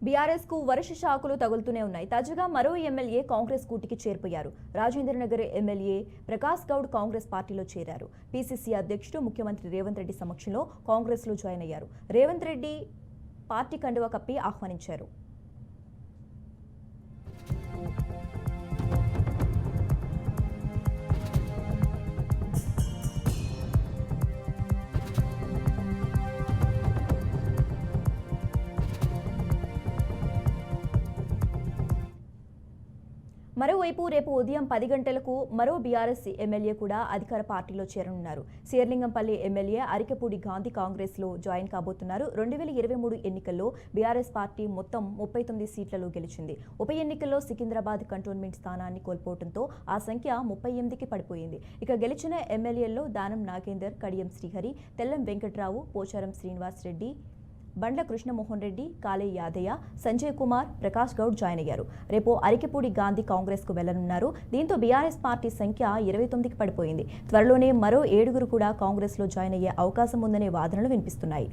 BRS కు వరుస షాకులు తగులుతూనే ఉన్నాయి. తాజాగా మరో ఎమ్మెల్యే కాంగ్రెస్ కూటికి చేరిపోయారు. రాజేంద్రనగర్ ఎమ్మెల్యే ప్రకాష్ గౌడ్ కాంగ్రెస్ పార్టీలో చేరారు. పీసీసీ అధ్యక్షుడు ముఖ్యమంత్రి రేవంత్ రెడ్డి సమక్షంలో కాంగ్రెస్ లో జాయిన్ అయ్యారు. రేవంత్ రెడ్డి పార్టీ కండువా కప్పి ఆహ్వానించారు. మరోవైపు రేపు ఉదయం 10 గంటలకు మరో బీఆర్ఎస్ ఎమ్మెల్యే కూడా అధికార పార్టీలో చేరనున్నారు. శేర్లింగంపల్లి ఎమ్మెల్యే అరికెపూడి గాంధీ కాంగ్రెస్ లో జాయిన్ కాబోతున్నారు. 2023 ఎన్నికల్లో బీఆర్ఎస్ పార్టీ మొత్తం 39 సీట్లలో గెలిచింది. ఉప ఎన్నికల్లో సికింద్రాబాద్ కంటోన్మెంట్ స్థానాన్ని కోల్పోవడంతో ఆ సంఖ్య 38కి పడిపోయింది. ఇక గెలిచిన ఎమ్మెల్యేల్లో దానం నాగేందర్, కడియం శ్రీహరి, తెల్లం వెంకట్రావు, పోచారం శ్రీనివాస్ రెడ్డి, బండ్ల కృష్ణమోహన్ రెడ్డి, కాళే యాదయ్య, సంజయ్ కుమార్, ప్రకాష్ గౌడ్ జాయిన్ అయ్యారు. రేపు అరికెపూడి గాంధీ కాంగ్రెస్ కు వెళ్లనున్నారు. దీంతో బీఆర్ఎస్ పార్టీ సంఖ్య 29కి పడిపోయింది. త్వరలోనే మరో 7గురు కూడా కాంగ్రెస్ లో జాయిన్ అయ్యే అవకాశం ఉందనే వాదనలు వినిపిస్తున్నాయి.